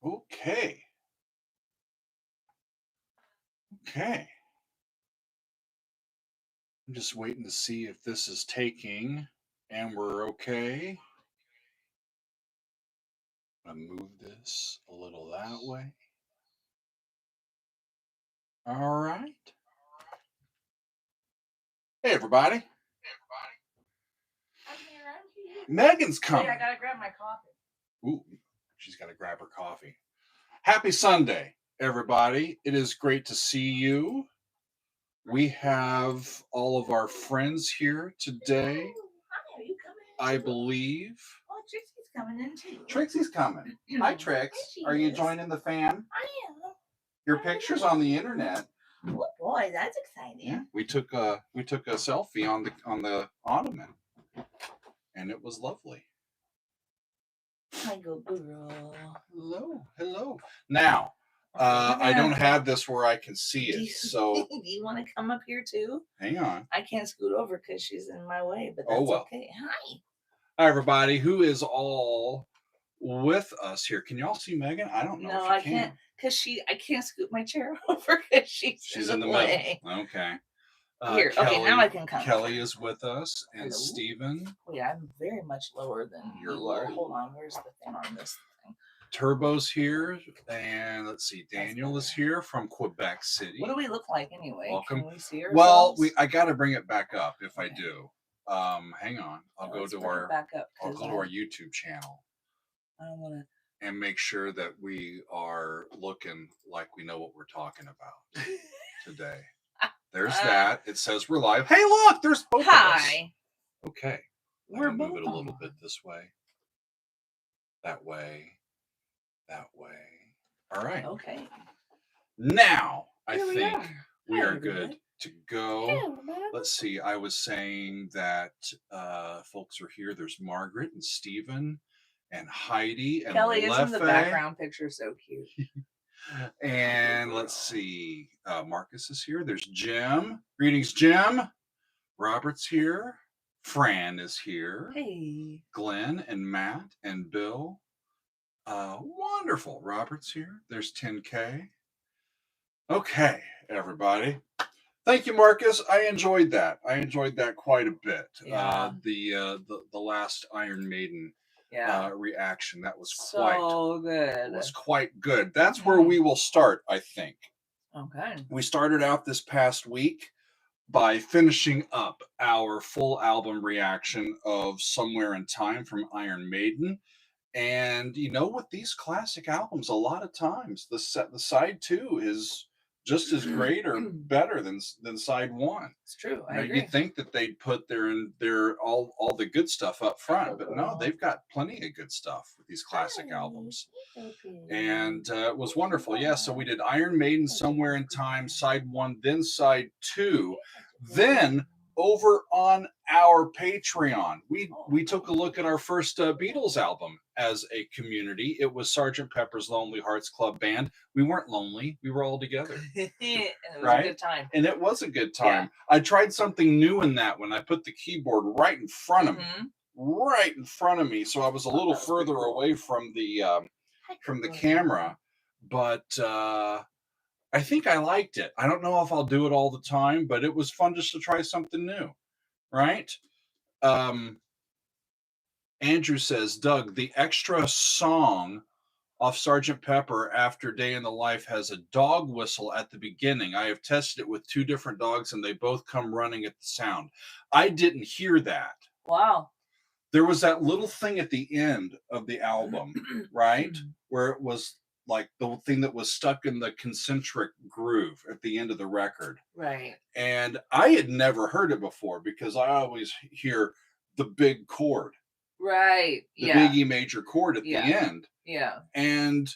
Okay. Okay. I'm just waiting to see if this is taking and we're okay. I'm gonna move this a little that way. All right. Hey, everybody. I'm here. Megan's coming. Wait, I gotta grab my coffee. Ooh, she's got to grab her coffee. Happy Sunday, everybody. It is great to see you. We have all of our friends here today, Hi, are you coming in I too? believe. Oh, Trixie's coming in too. Trixie's coming. Hi, Trix. There she Are you is. joining the fan? I am. Your picture's on the internet. Oh boy, that's exciting. Yeah, we took a selfie on the ottoman, and it was lovely. Hi, go girl. Hello. Now, I don't have this where I can see it, so Do you want to come up here too? hang on. I can't scoot over because she's in my way, but Oh, that's well. okay. Hi. Hi, everybody. Who is all with us here? Can y'all see Megan? I don't know. No, if you I can. can't because I can't scoot my chair over because she's in the way. middle. Okay. Here, Kelly, okay, now I can come. Kelly is with us, and Hello. Stephen. Wait, I'm very much lower than You're you are. low. Hold on, where's the thing on this thing? Turbo's here, and let's see, Daniel is here from Quebec City. What do we look like anyway? Welcome. Can we see ourselves? Well, I got to bring it back up if I do. Hang on, I'll go to our YouTube channel. I don't want to. And make sure that we are looking like we know what we're talking about today. There's that. It says we're live. Hey, look, there's both of us. Okay. We're I'm both move it a little bit this way. That way. That way. All right. Okay. Now, I think we Hi, are everybody. good to go. Hey, Let's see. I was saying that folks are here. There's Margaret and Stephen and Heidi and Kelly Lefe. is in the background picture. So cute. And let's see. Marcus is here. There's Jim. Greetings, Jim. Robert's here. Fran is here. Hey. Glenn and Matt and Bill. Wonderful. Robert's here. There's 10K. Okay, everybody. Thank you, Marcus. I enjoyed that. I enjoyed that quite a bit. Yeah. The last Iron Maiden reaction. That was so good. It was quite good. That's where we will start, I think. Okay. We started out this past week by finishing up our full album reaction of Somewhere in Time from Iron Maiden. And you know, with these classic albums, a lot of times the side 2 is just as great or better than side 1. It's true. I agree. You think that they'd put their all the good stuff up front, but no, they've got plenty of good stuff with these classic albums. And it was wonderful. Yeah, so we did Iron Maiden, Somewhere in Time, side 1, then side 2. Then over on our Patreon, we took a look at our first Beatles album as a community. It was Sgt. Pepper's Lonely Hearts Club Band. We weren't lonely. We were all together. And it was a good time. And it was a good time. Yeah. I tried something new in that one. I put the keyboard right in front of me. Right in front of me. So I was a little further away from the camera. But I think I liked it. I don't know if I'll do it all the time, but it was fun just to try something new, right? Andrew says, Doug, the extra song off Sgt. Pepper After Day in the Life has a dog whistle at the beginning. I have tested it with 2 different dogs, and they both come running at the sound. I didn't hear that. Wow. There was that little thing at the end of the album, right? Where it was like the thing that was stuck in the concentric groove at the end of the record. Right. And I had never heard it before because I always hear the big chord. Right. The big E major chord at the end. Yeah. And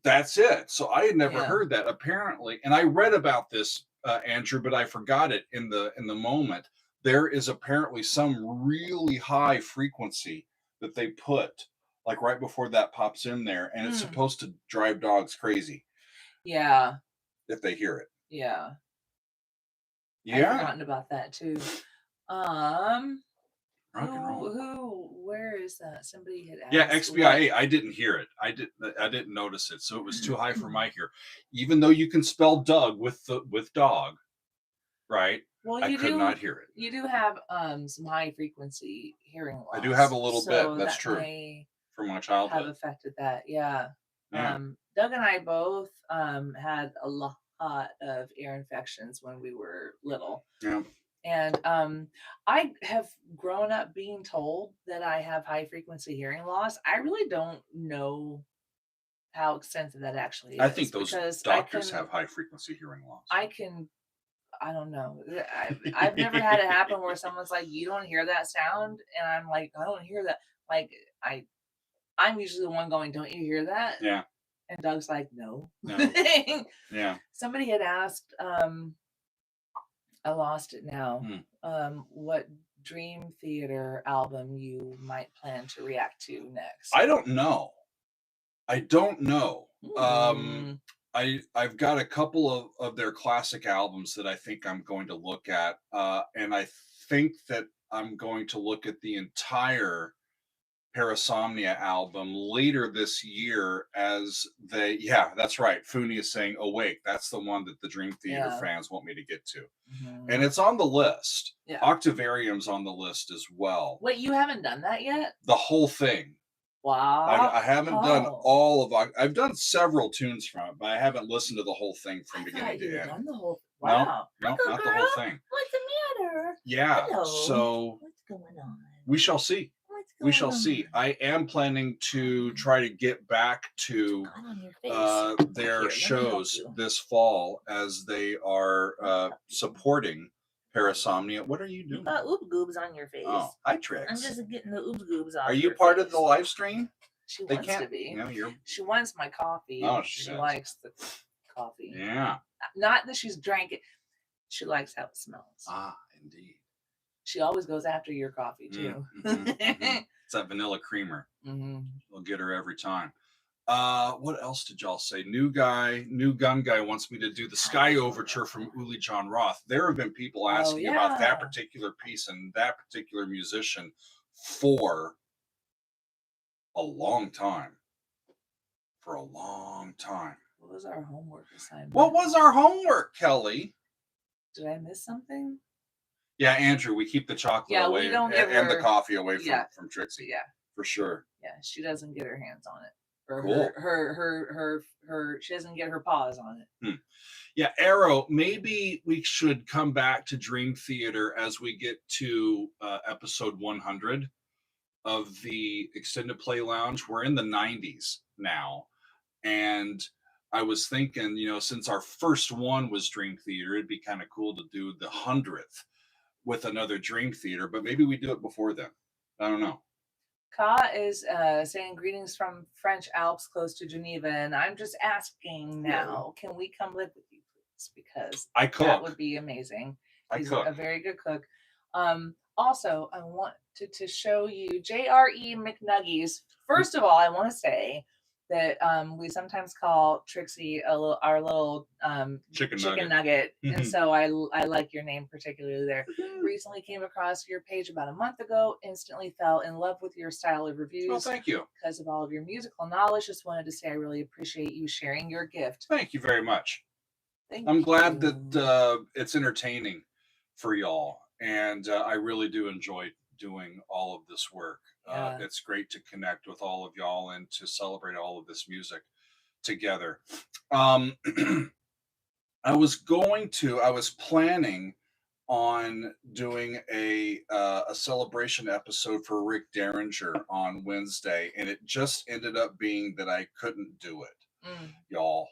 that's it. So I had never heard that apparently. And I read about this, Andrew, but I forgot it in the moment. There is apparently some really high frequency that they put like right before that pops in there, and it's supposed to drive dogs crazy. Yeah. If they hear it. Yeah. Yeah. I've forgotten about that too. Rock and roll. Where is that? Somebody had asked. Yeah, XBIA. I didn't hear it. I didn't notice it, so it was too high for my ear. Even though you can spell Doug with dog, right? Well, I could not hear it. You do have some high frequency hearing loss. I do have a little bit. That's that true. From my childhood, have affected that. Yeah. Yeah. Doug and I both had a lot of ear infections when we were little. Yeah. And I have grown up being told that I have high frequency hearing loss. I really don't know how extensive that actually is. I think those doctors have high frequency hearing loss. I don't know. I've never had it happen where someone's like, "You don't hear that sound," and I'm like, "I don't hear that." Like I'm usually the one going, "Don't you hear that?" Yeah. And Doug's like, "No." Yeah. Somebody had asked, I lost it now. What Dream Theater album you might plan to react to next? I don't know. I've got a couple of their classic albums that I think I'm going to look at, and I think that I'm going to look at the entire Parasomnia album later this year as they. Yeah, that's right. Funi is saying Awake. That's the one that the Dream Theater fans want me to get to. And it's on the list. Yeah. Octavarium's on the list as well. Wait, you haven't done that yet? The whole thing. Wow. I haven't done all of. I've done several tunes from it, but I haven't listened to the whole thing from beginning to end. Done the whole. Wow. No, not the whole thing. What's the matter? Yeah. Hello. So what's going on? We shall see. We shall see. I am planning to try to get back to their shows this fall as they are supporting Parasomnia. What are you doing? You got oob goobs on your face. Oh, hi, Trix. I'm just getting the oob goobs off. Are you part of the live stream? She wants to be. She wants my coffee. Oh, she likes the coffee. Yeah. Not that she's drank it. She likes how it smells. Ah, indeed. She always goes after your coffee too. It's that vanilla creamer. We'll get her every time. What else did y'all say? New gun guy wants me to do the Sky Overture from Uli John Roth. There have been people asking about that particular piece and that particular musician for a long time. For a long time. What was our homework assignment? What was our homework, Kelly? Did I miss something? Yeah, Andrew, we keep the chocolate away we don't and the coffee away from Trixie. Yeah, for sure. Yeah, she doesn't get her hands on it. Or cool. her she doesn't get her paws on it. Yeah, Arrow, maybe we should come back to Dream Theater as we get to episode 100 of the Extended Play Lounge. We're in the 90s now. And I was thinking, since our first one was Dream Theater, it'd be kind of cool to do the 100th with another Dream Theater, but maybe we do it before then. I don't know. Ka is saying greetings from French Alps close to Geneva, and I'm just asking now, can we come live with you, please? Because I cook. That would be amazing. He's a very good cook. Also, I want to show you JRE McNuggies. First of all, I want to say that we sometimes call Trixie our little chicken nugget. And so I like your name particularly there. Recently came across your page about a month ago, instantly fell in love with your style of reviews. Oh, thank you. Because of all of your musical knowledge. Just wanted to say I really appreciate you sharing your gift. Thank you very much. I'm glad that it's entertaining for y'all. And I really do enjoy doing all of this work. It's great to connect with all of y'all and to celebrate all of this music together. I was planning on doing a celebration episode for Rick Derringer on Wednesday, and it just ended up being that I couldn't do it, y'all.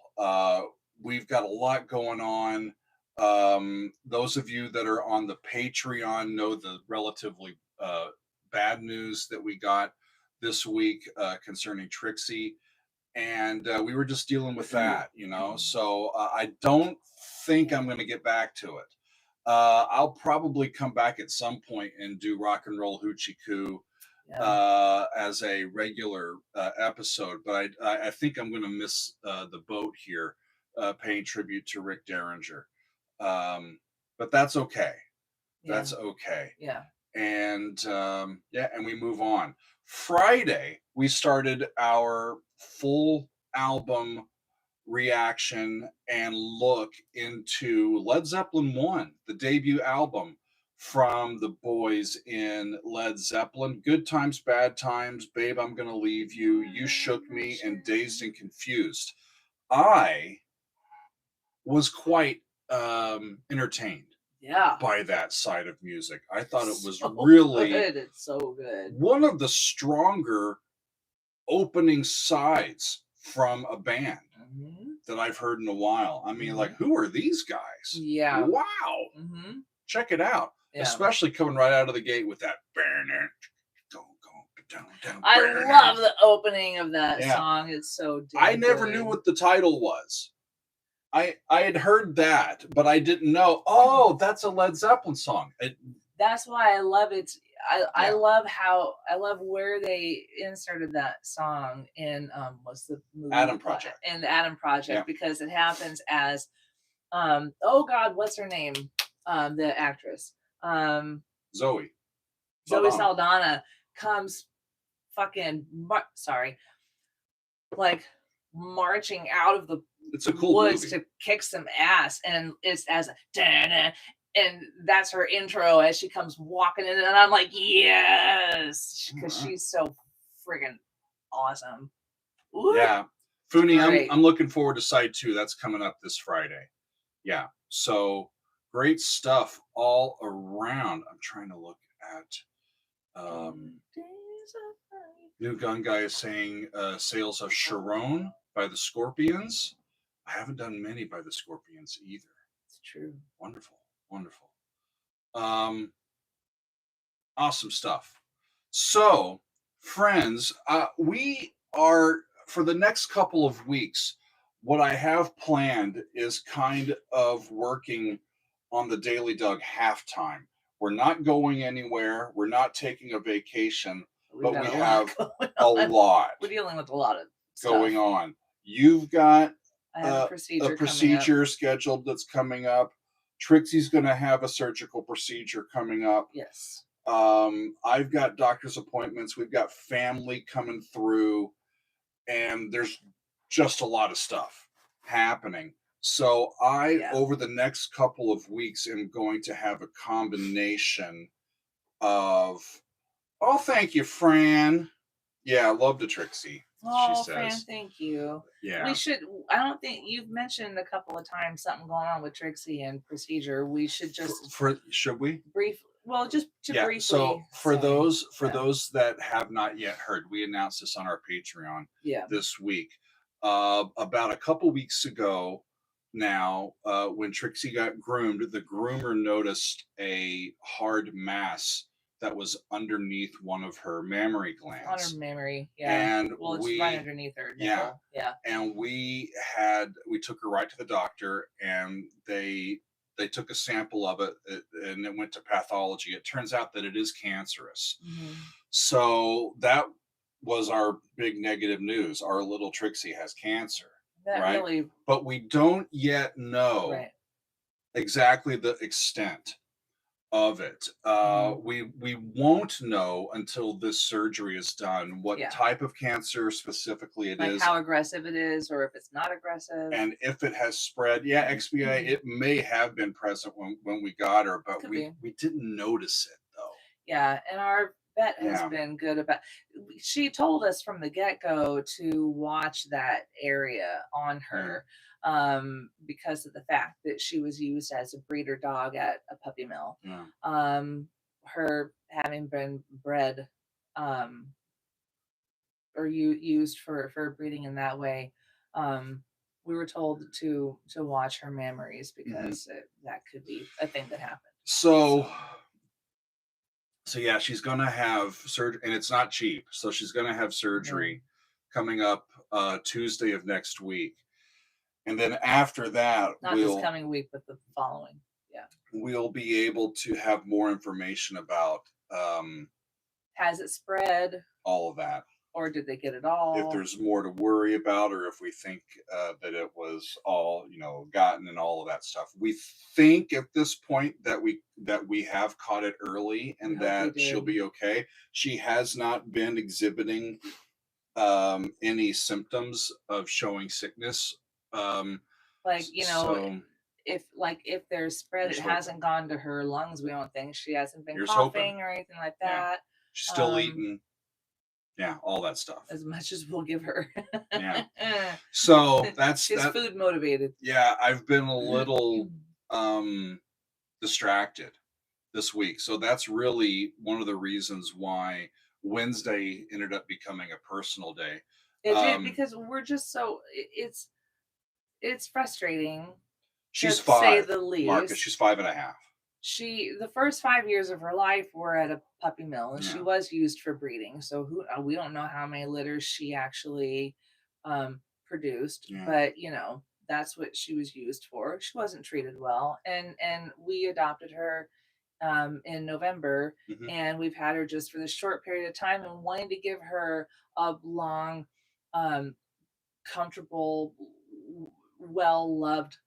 We've got a lot going on. Those of you that are on the Patreon know the relatively bad news that we got this week concerning Trixie, and we were just dealing with that, so I don't think I'm going to get back to it. I'll probably come back at some point and do Rock and Roll Hoochie Coo as a regular episode, but I think I'm going to miss the boat here paying tribute to Rick Derringer. But that's okay. That's okay. Yeah. And yeah, and we move on. Friday, we started our full album reaction and look into Led Zeppelin 1, the debut album from the boys in Led Zeppelin. Good Times, Bad Times, Babe, I'm Gonna Leave You, You Shook Me, and Dazed and Confused. I was quite entertained by that side of music. I thought it was really good. It's so good. One of the stronger opening sides from a band that I've heard in a while. I mean, like, who are these guys? Yeah. Wow. Check it out. Yeah. Especially coming right out of the gate with that. I love the opening of that song. It's so I never knew what the title was. I had heard that, but I didn't know. Oh, that's a Led Zeppelin song. That's why I love it. I love where they inserted that song in what's the movie? Adam Project. In the Adam Project, because it happens as oh God, what's her name? The actress. Zoe Saldana comes fucking like marching out of the woods to kick some ass, and it's as a da-na, and that's her intro as she comes walking in, and I'm like, yes, because she's so friggin' awesome. Ooh. Yeah, Funi, I'm looking forward to side 2. That's coming up this Friday. Yeah, so great stuff all around. I'm trying to look at New Gun Guy is saying sales of Sharon by the Scorpions. I haven't done many by the Scorpions either. It's true. Wonderful. Awesome stuff. So, friends, we are, for the next couple of weeks, what I have planned is kind of working on the Daily Doug halftime. We're not going anywhere. We're not taking a vacation, but we have a lot. We're dealing with a lot of stuff going on. You've got a procedure scheduled that's coming up. Trixie's going to have a surgical procedure coming up. Yes. I've got doctor's appointments. We've got family coming through, and there's just a lot of stuff happening. So over the next couple of weeks, am going to have a combination of, oh, thank you, Fran. Yeah, I love the Trixie. Oh, Fran, thank you. Yeah. We should, I don't think you've mentioned a couple of times something going on with Trixie and procedure. We should just should we briefly briefly. So for those that have not yet heard, we announced this on our Patreon this week. About a couple weeks ago now, when Trixie got groomed, the groomer noticed a hard mass that was underneath one of her mammary glands. On her mammary, yeah. And it's right underneath her nipple. Yeah. And we took her right to the doctor, and they took a sample of it, and it went to pathology. It turns out that it is cancerous. So that was our big negative news. Our little Trixie has cancer. But we don't yet know exactly the extent of it. We won't know until this surgery is done what type of cancer specifically it is, how aggressive it is, or if it's not aggressive, and if it has spread. XBI, it may have been present when we got her, but we didn't notice it though. And our vet has been good about, she told us from the get-go to watch that area on her. Because of the fact that she was used as a breeder dog at a puppy mill. Her having been bred or used for breeding in that way, we were told to watch her mammaries because that could be a thing that happened. So yeah, she's gonna have surgery, and it's not cheap. So she's gonna have surgery coming up Tuesday of next week. And then after that, not this coming week, but the following. We'll be able to have more information about has it spread? All of that. or did they get it all? If there's more to worry about, or if we think that it was all, you know, gotten and all of that stuff. We think at this point that we have caught it early and that she'll be okay. She has not been exhibiting any symptoms of showing sickness. Like, you know, so, if there's spread, it hasn't gone to her lungs. We don't think she hasn't been coughing or anything like that. Yeah. She's still eating. Yeah, all that stuff. As much as we'll give her. Yeah. So she's food motivated. Yeah, I've been a little distracted this week. So that's really one of the reasons why Wednesday ended up becoming a personal day. It did, because we're just so it's frustrating. She's to 5. Say the least. Marcus, she's 5.5. The first 5 years of her life were at a puppy mill, and she was used for breeding. So we don't know how many litters she actually produced, but you know, that's what she was used for. She wasn't treated well, and we adopted her in November, and we've had her just for this short period of time, and wanting to give her a long, comfortable, well-loved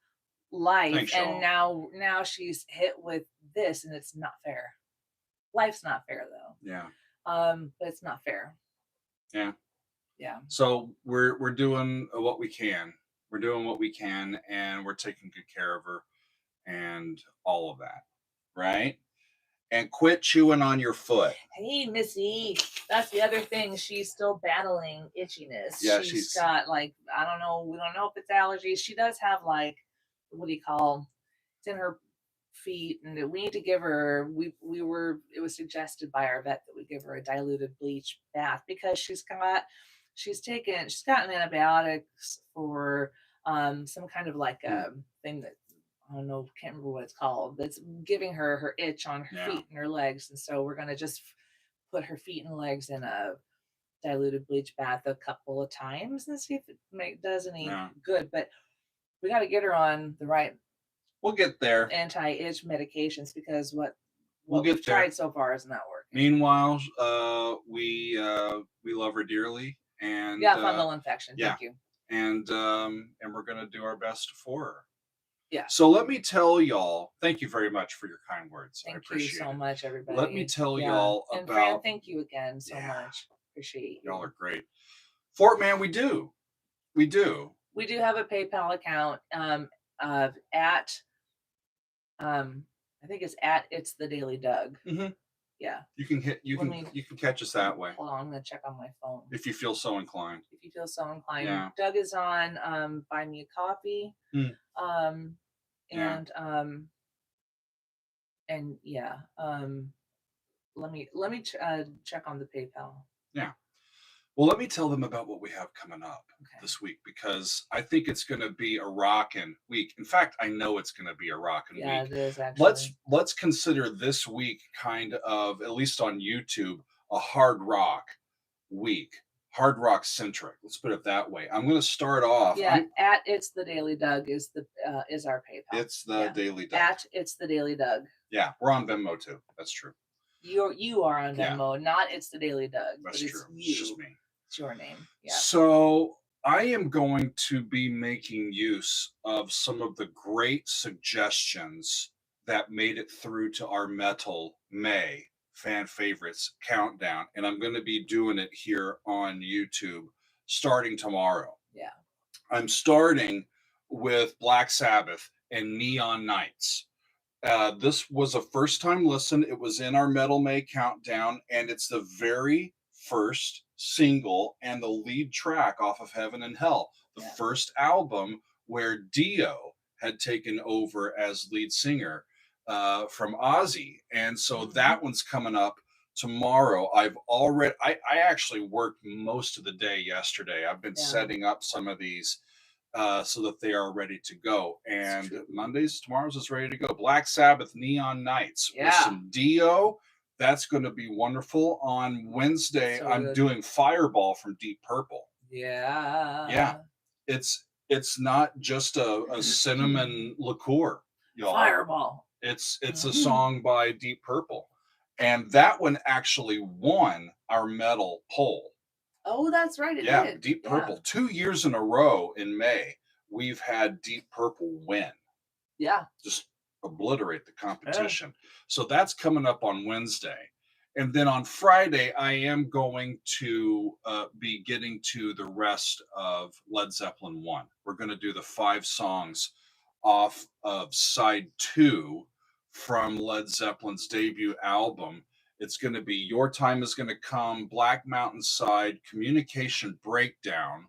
life. And now she's hit with this, and it's not fair. Life's not fair, though. Yeah. But it's not fair. Yeah. Yeah. So we're doing what we can. We're doing what we can, and we're taking good care of her and all of that, right? And quit chewing on your foot. Hey, Missy. That's the other thing. She's still battling itchiness. Yeah, she's got, like, I don't know. We don't know if it's allergies. She does have, like, what do you call? It's in her feet, and we need to give her. It was suggested by our vet that we give her a diluted bleach bath, because she's gotten antibiotics for some kind of like a thing that, I don't know, can't remember what it's called. That's giving her itch on her feet and her legs. And so we're going to just put her feet and legs in a diluted bleach bath a couple of times and see if it does any good. But we got to get her on the right. We'll get there. Anti-itch medications, because what we've tried so far is not working. Meanwhile, we love her dearly, and fungal infection. Yeah. Thank you. And we're going to do our best for her. Yeah. So let me tell y'all, thank you very much for your kind words. Thank you so much, everybody. Let me tell y'all about. And Fran, thank you again so much. Appreciate you. Y'all are great. Fort Man, we do. We do have a PayPal account at I think it's at It's the Daily Doug. Yeah. You can catch us that way. Hold on, I'm gonna check on my phone. If you feel so inclined. Yeah. Doug is on Buy Me a Coffee. Let me check on the PayPal. Yeah. Well, let me tell them about what we have coming up this week, because I think it's going to be a rockin' week. In fact, I know it's going to be a rockin' week. Yeah, it is actually. Let's consider this week kind of, at least on YouTube, a hard rock week, hard rock centric. Let's put it that way. I'm going to start off. Yeah, at It's the Daily Doug is our PayPal. It's the Daily Doug. At It's the Daily Doug. Yeah, we're on Venmo too. That's true. You are on Venmo, not It's the Daily Doug. That's true. It's just me. It's your name. Yeah. So I am going to be making use of some of the great suggestions that made it through to our Metal May fan favorites countdown, and I'm going to be doing it here on YouTube starting tomorrow. Yeah. I'm starting with Black Sabbath and Neon Nights. This was a first time listen. It was in our Metal May countdown, and it's the very first single and the lead track off of Heaven and Hell, the first album where Dio had taken over as lead singer from Ozzy. And so that one's coming up tomorrow. I actually worked most of the day yesterday. I've been setting up some of these so that they are ready to go. And tomorrow's is ready to go. Black Sabbath, Neon Nights with some Dio. That's going to be wonderful. On Wednesday, I'm doing Fireball from Deep Purple. Yeah. Yeah. It's not just a cinnamon liqueur, y'all. Fireball. It's a song by Deep Purple. And that one actually won our metal poll. Oh, that's right. It Yeah, did. Deep Purple. 2 years in a row in May, we've had Deep Purple win. Yeah. Just obliterate the competition. So that's coming up on Wednesday. And then on Friday, I am going to be getting to the rest of Led Zeppelin 1. We're going to do the 5 songs off of side 2 from Led Zeppelin's debut album. It's going to be Your Time Is Going to Come, Black Mountain Side, Communication Breakdown,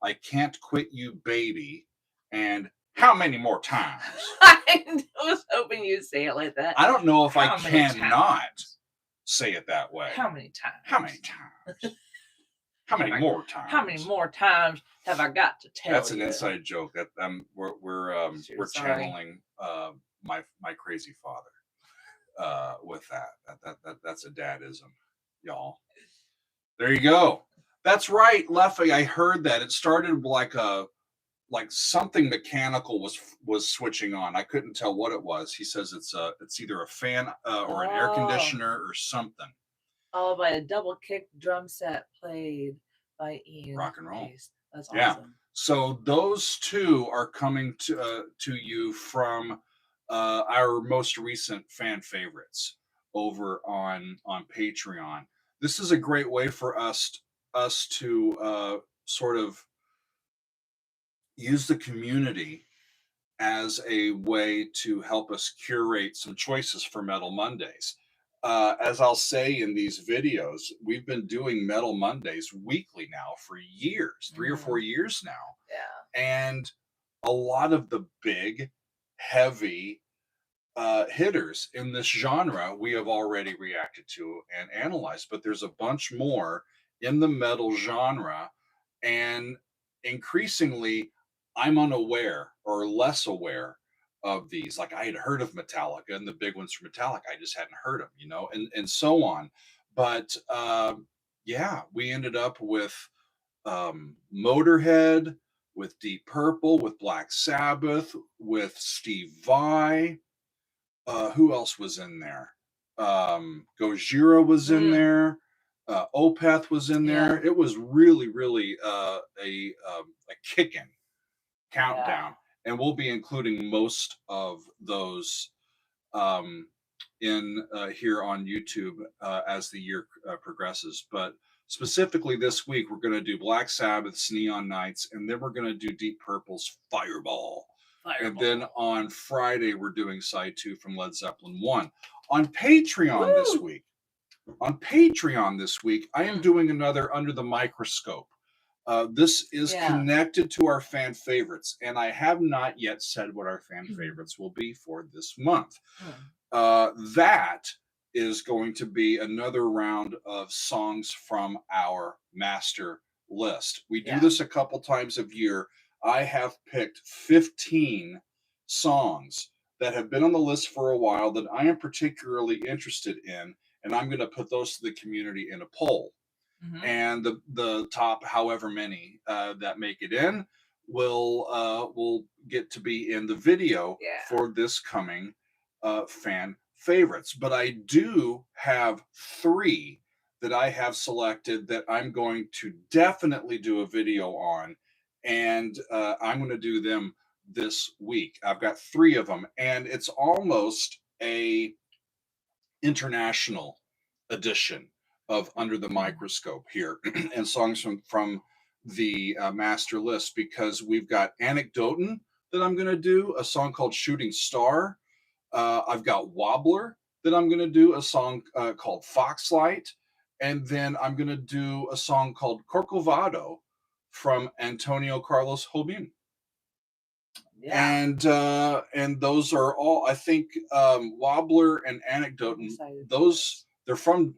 I Can't Quit You Baby, and How Many More Times? I was hoping you'd say it like that. I don't know if How I many cannot times? say it that way. How many times? How many times? How many more times? How many more times have I got to tell you? That's an inside joke. That we're channeling my crazy father with that. That's a dadism, y'all. There you go. That's right, Leffy. I heard that it started like something mechanical was switching on. I couldn't tell what it was. He says it's either a fan or an air conditioner or something. Oh, by a double kick drum set played by Ian. Rock and roll. That's awesome. Yeah. So those 2 are coming to you from our most recent fan favorites over on Patreon. This is a great way for us to sort of use the community as a way to help us curate some choices for Metal Mondays. As I'll say in these videos, we've been doing Metal Mondays weekly now for years, 3 or 4 years now. Yeah. And a lot of the big, heavy hitters in this genre we have already reacted to and analyzed, but there's a bunch more in the metal genre. And increasingly, I'm unaware or less aware of these. Like I had heard of Metallica and the big ones from Metallica, I just hadn't heard them, and so on. But yeah, we ended up with Motorhead, with Deep Purple, with Black Sabbath, with Steve Vai. Who else was in there? Gojira was in there. Opeth was in there. Yeah. It was really, really a kicking countdown, and we'll be including most of those in here on YouTube as the year progresses. But specifically this week, we're going to do Black Sabbath's Neon Nights, and then we're going to do Deep Purple's Fireball. And then on Friday, we're doing side 2 from Led Zeppelin 1. On Patreon this week, I am doing another Under the Microscope. This is connected to our fan favorites, and I have not yet said what our fan favorites will be for this month. That is going to be another round of songs from our master list. We do this a couple times a year. I have picked 15 songs that have been on the list for a while that I am particularly interested in, and I'm going to put those to the community in a poll. And the top however many that make it in will get to be in the video for this coming fan favorites. But I do have 3 that I have selected that I'm going to definitely do a video on, and I'm going to do them this week. I've got 3 of them, and it's almost a international edition of Under the Microscope here, and songs from the master list, because we've got Anecdotin that I'm going to do, a song called Shooting Star. I've got Wobbler that I'm going to do, a song called Foxlight, and then I'm going to do a song called Corcovado from Antonio Carlos Jobim. And those are all, I think, Wobbler and Anecdotin,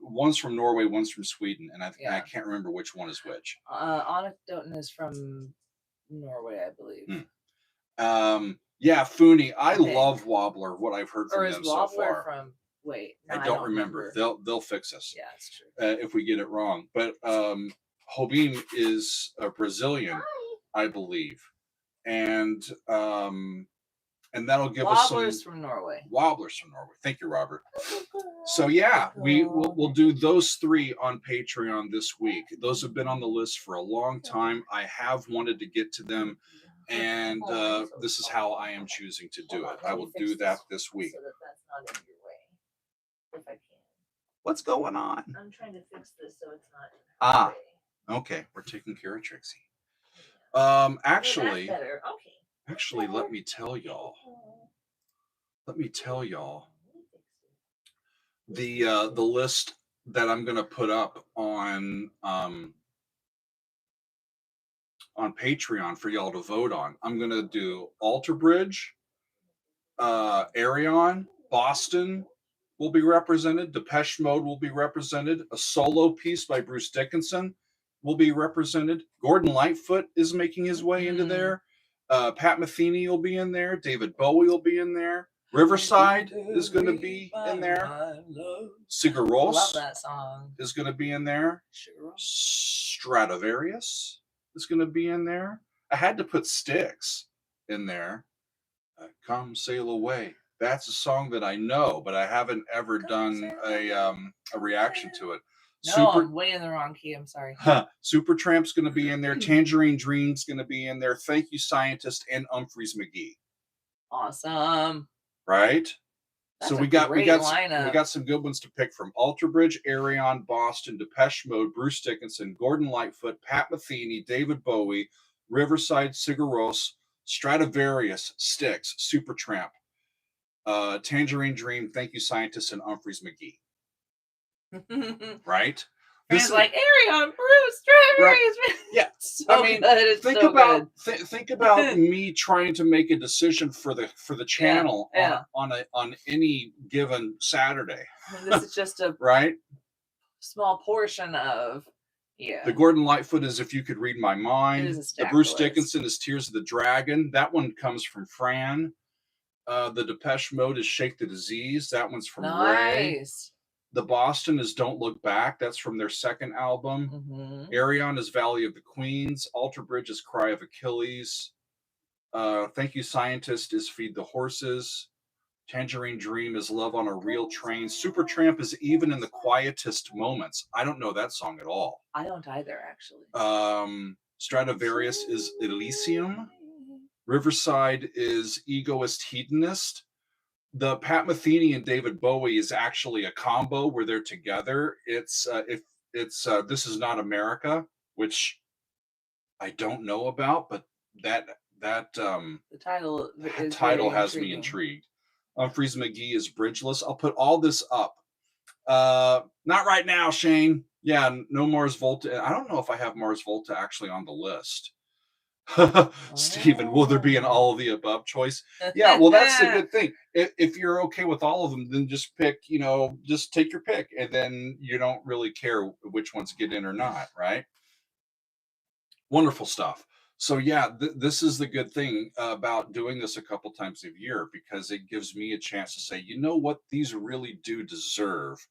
one's from Norway, one's from Sweden, and I can't remember which one is which. Anecdotin is from Norway, I believe. Yeah, Funi. I love Wobbler, what I've heard from them so far. From I don't remember. They'll fix us. Yeah, that's true. If we get it wrong. But Jobim is a Brazilian, I believe. And and that'll give us some wobblers from Norway. Wobblers from Norway. Thank you, Robert. So yeah, we'll do those 3 on Patreon this week. Those have been on the list for a long time. I have wanted to get to them, and this is how I am choosing to do it. I will do that this week. So that's not in your way, if I can. What's going on? I'm trying to fix this so it's not in your way. Okay, we're taking care of Trixie. Yeah. Actually, better. Okay. Actually, let me tell y'all. The list that I'm gonna put up on Patreon for y'all to vote on. I'm gonna do Alter Bridge, Arion, Boston will be represented. Depeche Mode will be represented. A solo piece by Bruce Dickinson will be represented. Gordon Lightfoot is making his way into there. Pat Metheny will be in there. David Bowie will be in there. Riverside is going to be in there. Sigur Rós Love that song. is going to be in there. Stradivarius is going to be in there. I had to put Styx in there. Come Sail Away. That's a song that I know, but I haven't ever done a reaction to it. No, I'm way in the wrong key. I'm sorry. Supertramp's going to be in there. Tangerine Dream's going to be in there. Thank You, Scientist, and Humphreys McGee. Awesome. Right? That's so we got some good ones to pick from. Alter Bridge, Arion, Boston, Depeche Mode, Bruce Dickinson, Gordon Lightfoot, Pat Metheny, David Bowie, Riverside, Sigur Rós, Stradivarius, Styx, Supertramp, Tangerine Dream, Thank You, Scientist, and Humphreys McGee. Right? This is like Arion, Bruce, Stradivarius. Right? Yeah. So I mean, good. think about me trying to make a decision for the channel on any given Saturday. This is just a right small portion of The Gordon Lightfoot is If You Could Read My Mind. The Bruce list. Dickinson is Tears of the Dragon. That one comes from Fran. The Depeche Mode is Shake the Disease. That one's from Ray. The Boston is Don't Look Back. That's from their second album. Arion is Valley of the Queens. Alter Bridge is Cry of Achilles. Thank You, Scientist is Feed the Horses. Tangerine Dream is Love on a Real Train. Supertramp is Even in the Quietest Moments. I don't know that song at all. I don't either, actually. Stradivarius is Elysium. Riverside is Egoist Hedonist. The Pat Metheny and David Bowie is actually a combo where they're together. It's This Is Not America, which I don't know about, but the title has me intrigued. Humphreys McGee is Bridgeless. I'll put all this up. Not right now, Shane. Yeah, no Mars Volta. I don't know if I have Mars Volta actually on the list. Stephen, will there be an all of the above choice? Yeah, well, that's the good thing. If you're okay with all of them, then just pick, just take your pick, and then you don't really care which ones get in or not, right? Wonderful stuff. So yeah, this is the good thing about doing this a couple times a year, because it gives me a chance to say, you know what, these really do deserve.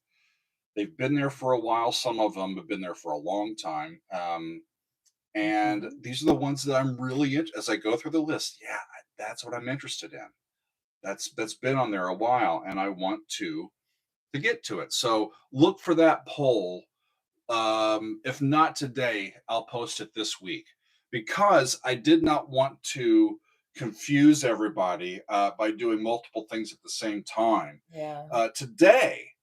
They've been there for a while. Some of them have been there for a long time. And these are the ones that I'm really as I go through the list. Yeah, that's what I'm interested in. That's been on there a while, and I want to get to it. So look for that poll. If not today, I'll post it this week, because I did not want to confuse everybody by doing multiple things at the same time. Yeah. Today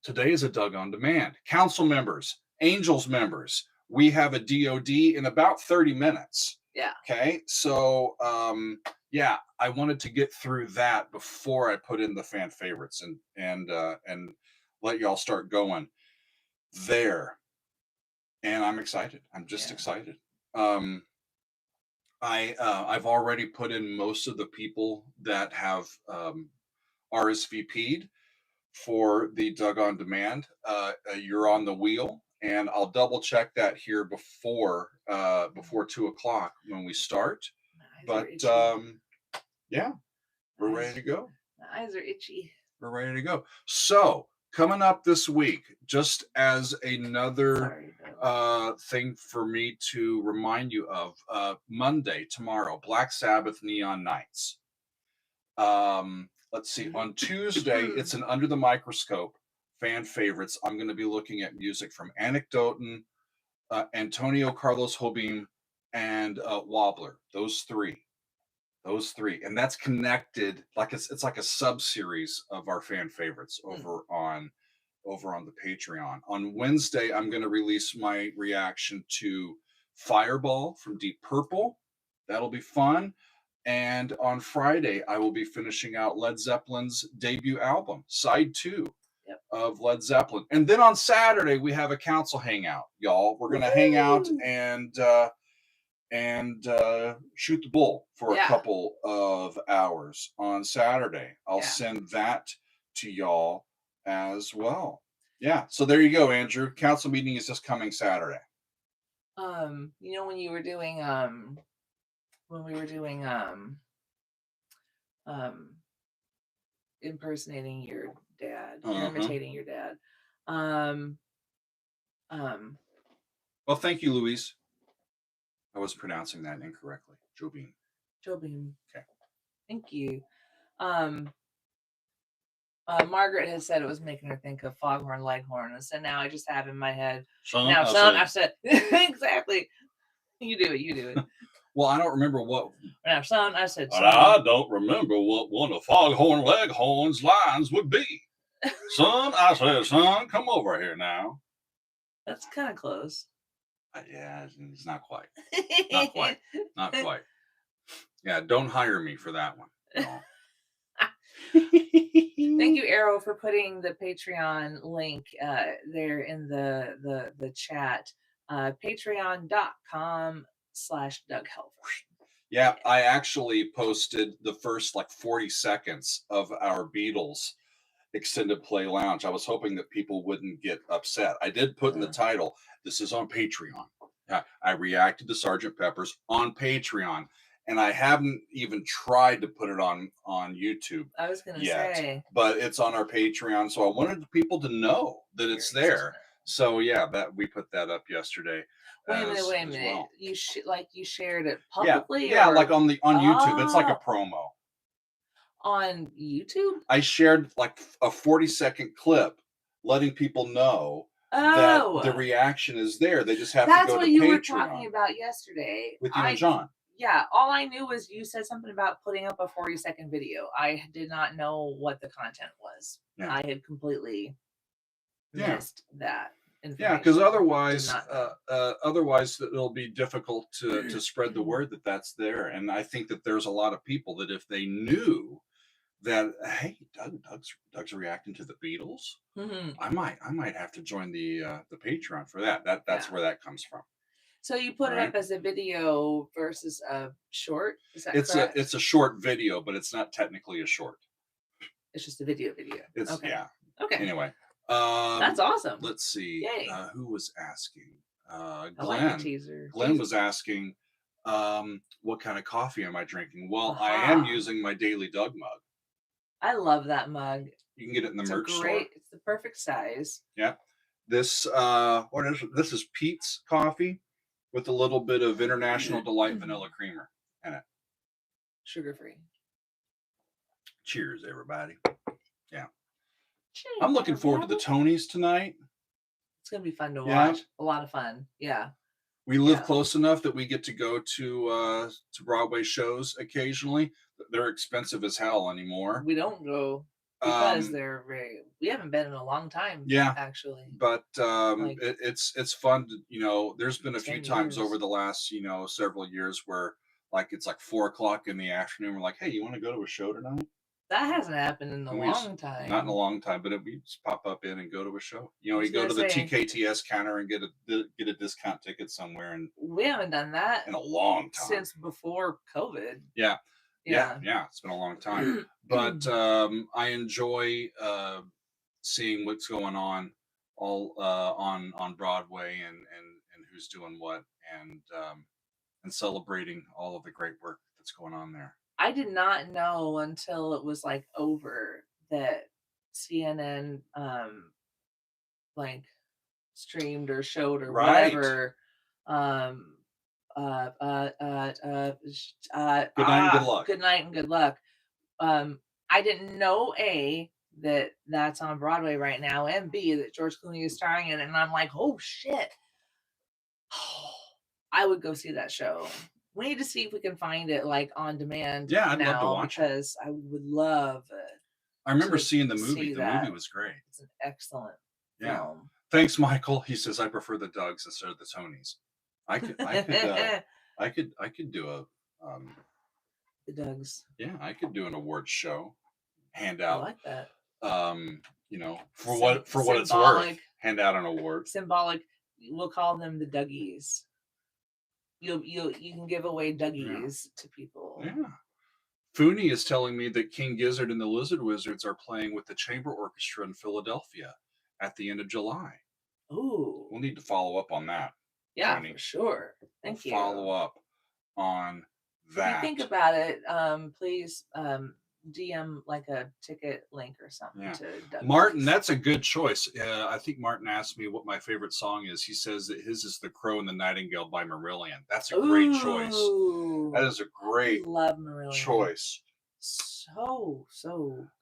is a Doug on Demand. Council members, Angels members. We have a DOD in about 30 minutes. Yeah. Okay. So, yeah, I wanted to get through that before I put in the fan favorites and let y'all start going there. And I'm excited. I'm just excited. I've already put in most of the people that have RSVP'd for the Doug on Demand. You're on the wheel. And I'll double check that here before 2:00 when we start. But yeah, we're ready to go. My eyes are itchy. We're ready to go. So coming up this week, just as another thing for me to remind you of, Monday, tomorrow, Black Sabbath Neon Nights. Let's see. On Tuesday, it's an Under the Microscope fan favorites. I'm going to be looking at music from Anecdoten, Antonio Carlos Jobim, and Wobbler. Those three, and that's connected like it's like a sub series of our fan favorites over on the Patreon. On Wednesday, I'm going to release my reaction to Fireball from Deep Purple. That'll be fun. And on Friday, I will be finishing out Led Zeppelin's debut album, Side 2 of Led Zeppelin. And then on Saturday, we have a council hangout, y'all. We're going to hang out and shoot the bull for a couple of hours on Saturday. I'll send that to y'all as well. Yeah. So there you go, Andrew. Council meeting is this coming Saturday. When you were doing when we were doing impersonating your dad, imitating your dad. Well, thank you, Louise. I was pronouncing that incorrectly. Jobim. Okay. Thank you. Margaret has said it was making her think of Foghorn Leghorn, and so now I just have in my head. Son, I said exactly. You do it. Well, I don't remember what. Now, son, I said. Son. I don't remember what one of Foghorn Leghorn's lines would be. Son, I said, son, come over here now. That's kind of close. Yeah, it's not quite. Not quite. Yeah, don't hire me for that one. No. Thank you, Arrow, for putting the Patreon link there in the chat. Patreon.com/Doug Helvering. Yeah, I actually posted the first 40 seconds of our Beatles extended play lounge. I was hoping that people wouldn't get upset. I did put in the title, this is on Patreon. I reacted to Sgt. Pepper's on Patreon, and I haven't even tried to put it on YouTube. I was going to say. But it's on our Patreon, so I wanted people to know that it's there. So yeah, that we put that up yesterday. Wait a minute. Well. You shared it publicly? Yeah, like on YouTube. It's like a promo. On YouTube? I shared a 40-second clip letting people know that the reaction is there. They just have to go to Patreon. That's what you were talking about yesterday. With you and John. Yeah, all I knew was you said something about putting up a 40-second video. I did not know what the content was. Yeah. I had completely missed that. Yeah, because otherwise it'll be difficult to spread the word that that's there. And I think that there's a lot of people that if they knew that, hey, Doug's reacting to the Beatles, I might have to join the Patreon for that. That's where that comes from. So you put it up as a video versus a short? Is that correct? It's a short video, but it's not technically a short. It's just a video. It's Okay. Anyway. That's awesome. Let's see. Who was asking? Glenn. I like the teaser. Glenn was asking, what kind of coffee am I drinking? Well, I am using my Daily Doug mug. I love that mug. You can get it in the merch store. It's the perfect size. Yeah. This this is Pete's coffee with a little bit of International Delight vanilla creamer in it. Sugar-free. Cheers, everybody. Yeah. I'm looking forward to the Tonys tonight. It's going to be fun to watch. A lot of fun. Yeah. We live close enough that we get to go to Broadway shows occasionally. They're expensive as hell anymore. We don't go because we haven't been in a long time. Yeah, actually. But it's fun to, there's been a few times over the last several years where it's 4:00 in the afternoon. We're like, hey, you want to go to a show tonight? That hasn't happened in a long time. Not in a long time, but we just pop up in and go to a show. You go to the TKTS counter and get a discount ticket somewhere. And we haven't done that in a long time since before COVID. Yeah. It's been a long time, but I enjoy seeing what's going on on Broadway and who's doing what and celebrating all of the great work that's going on there. I did not know until it was over that CNN streamed or showed or whatever. Good night and good luck. Good night and good luck. I didn't know A, that's on Broadway right now, and B, that George Clooney is starring in it, and I'm like, oh shit. I would go see that show. We need to see if we can find it like on demand. Yeah, I'd love to watch it. Because I would love it. I remember seeing the movie. The movie was great. It's an excellent film. Thanks, Michael. He says I prefer the Dougs instead of the Tonys. I could do a the Dougs. Yeah, I could do an awards show. Hand out. I like that. You know, for what it's worth. Hand out an award. Symbolic. We'll call them the Dougies. You can give away Dougies to people. Yeah. Fooney is telling me that King Gizzard and the Lizard Wizards are playing with the Chamber Orchestra in Philadelphia at the end of July. Ooh. We'll need to follow up on that. Yeah, for sure. Thank you. Follow up on that. If you think about it, please DM like a ticket link or something to Douglas. Martin. That's a good choice. I think Martin asked me what my favorite song is. He says that his is "The Crow and the Nightingale" by Marillion. That's a great choice. That is a great choice. So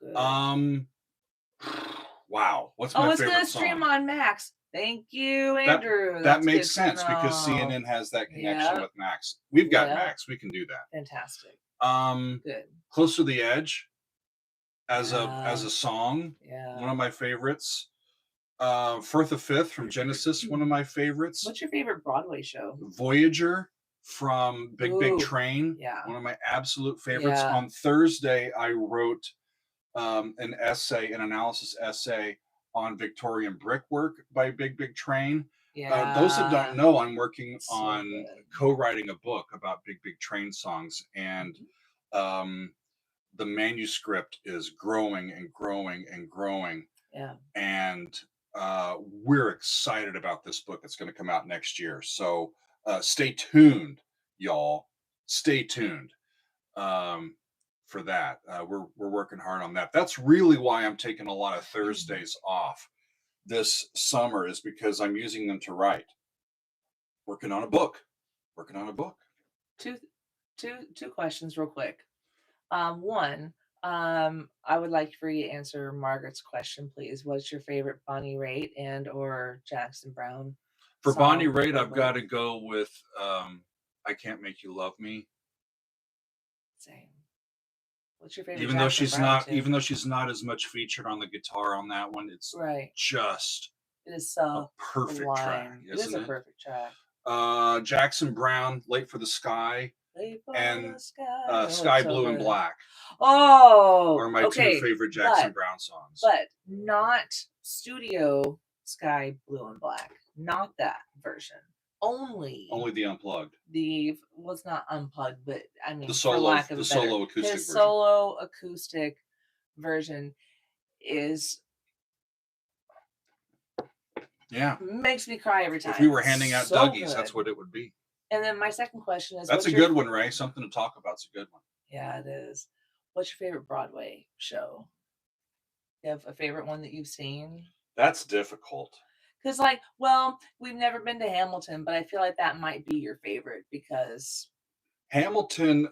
good. Wow. What's my favorite song? It's gonna stream on Max. Thank you, Andrew. That makes sense because CNN has that connection with Max. We've got Max. We can do that. Fantastic. Good. Close to the Edge as a song. Yeah. One of my favorites. Firth of Fifth from Genesis, one of my favorites. What's your favorite Broadway show? Voyager from Big Train. Yeah. One of my absolute favorites. Yeah. On Thursday, I wrote an analysis essay on Victorian brickwork by Big Train. Yeah. Those that don't know, I'm working on co-writing a book about Big Train songs, and the manuscript is growing and growing and growing. Yeah. And we're excited about this book. It's going to come out next year. So stay tuned, y'all. Stay tuned for that. We're working hard on that. That's really why I'm taking a lot of Thursdays off this summer, is because I'm using them to write. Working on a book. Two questions real quick. One, I would like for you to answer Margaret's question, please. What's your favorite Bonnie Raitt and or Jackson Browne? For Bonnie Raitt, I've got to go with I Can't Make You Love Me. Same. What's your favorite? Even though she's not as much featured on the guitar on that one, it's just it is so a perfect track. It is a perfect track. Jackson Browne, Late for the Sky, and Sky Blue and Black. Are my two favorite Jackson Browne songs. But not studio Sky Blue and Black. Not that version. Only the unplugged. It's not unplugged, but I mean, solo acoustic version. His solo acoustic version is makes me cry every time. If we were handing out Dougies, that's what it would be. And then my second question is, that's a good one, Ray. Something to talk about. It's a good one. Yeah, it is. What's your favorite Broadway show? You have a favorite one that you've seen? That's difficult. Because, we've never been to Hamilton, but I feel like that might be your favorite because Hamilton,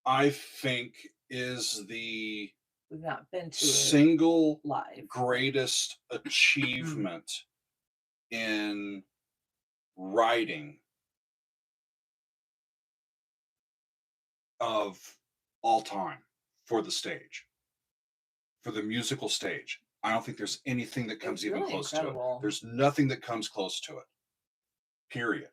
I think, is the we've not been to single live greatest achievement in writing of all time for the stage, for the musical stage. I don't think there's anything that comes even close to it. There's nothing that comes close to it. Period.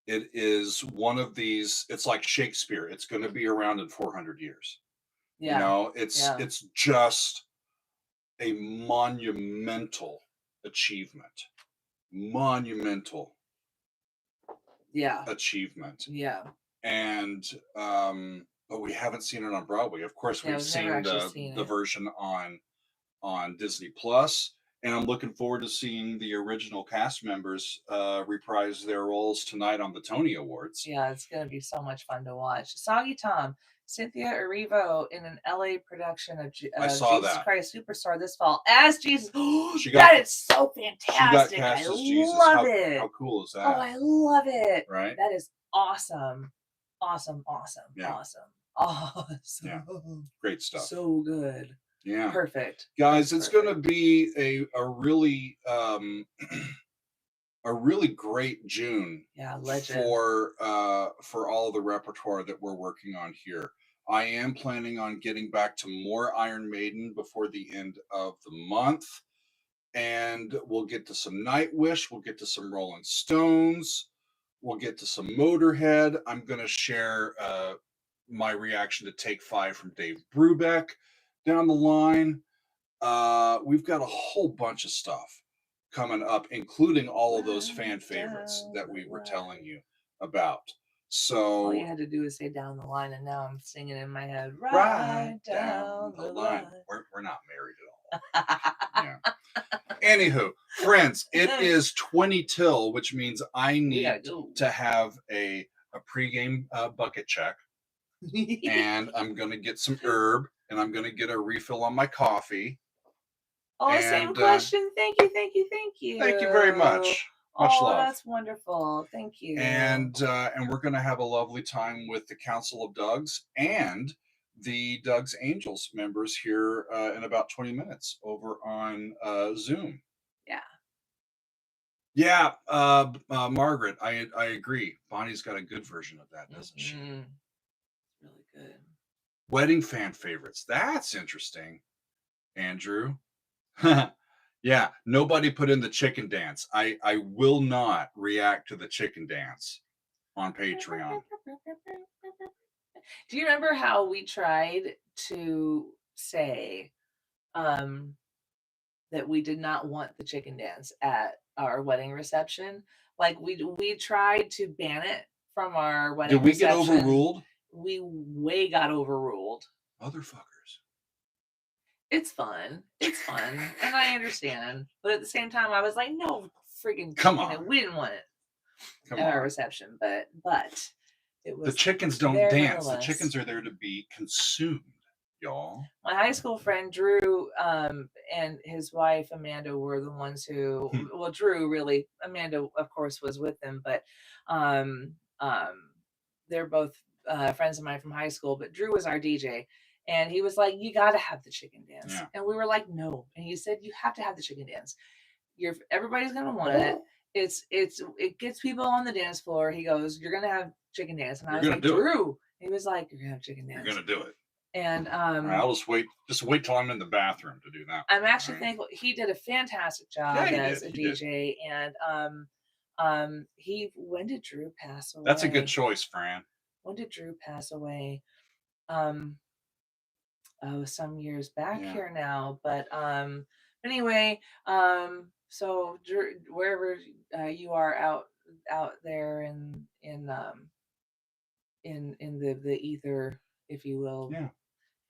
It is one of these, it's like Shakespeare. It's going to be around in 400 years. Yeah. You know, it's just a monumental achievement. Monumental achievement. Yeah. And but we haven't seen it on Broadway. Of course, we've seen the version on Disney Plus, and I'm looking forward to seeing the original cast members reprise their roles tonight on the Tony Awards. Yeah, it's going to be so much fun to watch. Soggy Tom, Cynthia Erivo in an LA production of Jesus Christ Superstar this fall as Jesus. That is so fantastic. I love it. How cool is that? Oh, I love it. Right? That is awesome. Awesome. Yeah. Awesome. Yeah. Great stuff. So good. Yeah. Perfect. Guys, it's going to be a really great June. Yeah, legend. For all the repertoire that we're working on here. I am planning on getting back to more Iron Maiden before the end of the month. And we'll get to some Nightwish. We'll get to some Rolling Stones. We'll get to some Motorhead. I'm going to share my reaction to Take 5 from Dave Brubeck down the line. We've got a whole bunch of stuff coming up, including all of those fan favorites that we were telling you about. So all you had to do is say down the line, and now I'm singing in my head, right down the line. We're not married at all. Yeah. Anywho, friends, it is 20 till, which means I need to have a pregame bucket check. And I'm going to get some herb, and I'm going to get a refill on my coffee. Oh, same question. Thank you. Thank you very much. Much love. That's wonderful. Thank you. And we're going to have a lovely time with the Council of Dougs and the Dougs Angels members here in about 20 minutes over on Zoom. Yeah. Yeah, Margaret, I agree. Bonnie's got a good version of that, doesn't she? Really good. Wedding fan favorites. That's interesting. Andrew. Yeah, nobody put in the chicken dance. I will not react to the chicken dance on Patreon. Do you remember how we tried to say that we did not want the chicken dance at our wedding reception? Like we tried to ban it from our wedding reception. Did we get overruled? We way got overruled. Motherfuckers. It's fun. And I understand. But at the same time, I was like, no friggin' come on. We didn't want it at our reception. But it was. The chickens don't dance. The chickens are there to be consumed, y'all. My high school friend Drew and his wife Amanda were the ones who well, Drew really, Amanda of course was with them, but they're both friends of mine from high school, but Drew was our DJ. And he was like, you got to have the chicken dance. Yeah. And we were like, no. And he said, you have to have the chicken dance. Everybody's going to want it. It gets people on the dance floor. He goes, you're going to have chicken dance. And I was like, Drew. He was like, you're going to have chicken dance. You're going to do it. And I'll just wait till I'm in the bathroom to do that. I'm actually thankful. He did a fantastic job as a DJ. And when did Drew pass away? That's a good choice, Fran. When did Drew pass away? Some years back here now, but anyway, so Drew, wherever you are out there in the ether, if you will,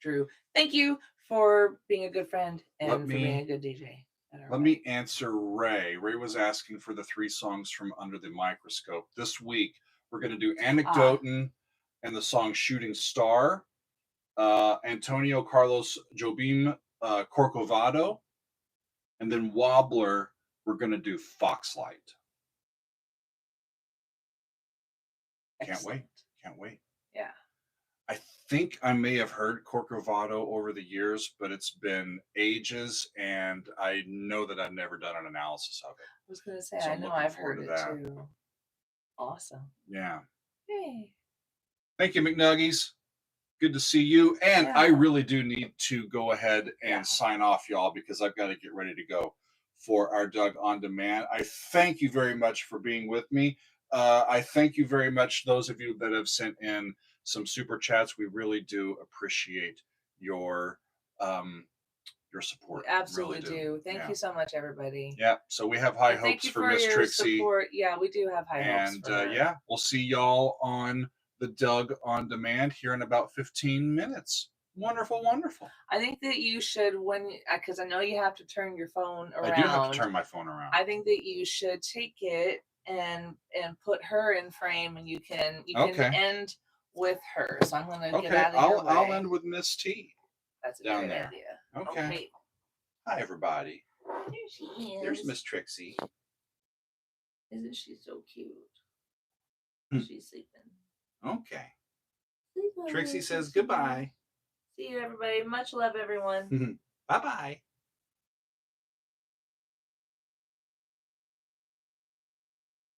Drew, thank you for being a good friend and for being a good DJ. Let me answer Ray. Ray was asking for the 3 songs from Under the Microscope. This week we're going to do Anecdotin' and the song Shooting Star. Antonio Carlos Jobim Corcovado, and then Wobbler, we're going to do Foxlight. Excellent. Can't wait. Yeah. I think I may have heard Corcovado over the years, but it's been ages, and I know that I've never done an analysis of it. I was going to say, so I know I've heard it too. Awesome. Yeah. Yay. Thank you, McNuggies. Good to see you. And I really do need to go ahead and sign off, y'all, because I've got to get ready to go for our Doug On Demand. I thank you very much for being with me. I thank you very much, those of you that have sent in some super chats. We really do appreciate your support. We absolutely really do. Thank you so much, everybody. Yeah. So we have high hopes for Miss Trixie. Support. Yeah, we do have high hopes. And we'll see y'all on the Doug On Demand here in about 15 minutes. Wonderful. I think that you should, because I know you have to turn your phone around. I do have to turn my phone around. I think that you should take it and put her in frame, and you can end with her. So I'm going to get out of your way. I'll end with Miss T. That's a great idea. Okay. Hi, everybody. There she is. There's Miss Trixie. Isn't she so cute? She's sleeping. Okay. Sleeping. Trixie says goodbye. See you, everybody. Much love, everyone. Bye-bye.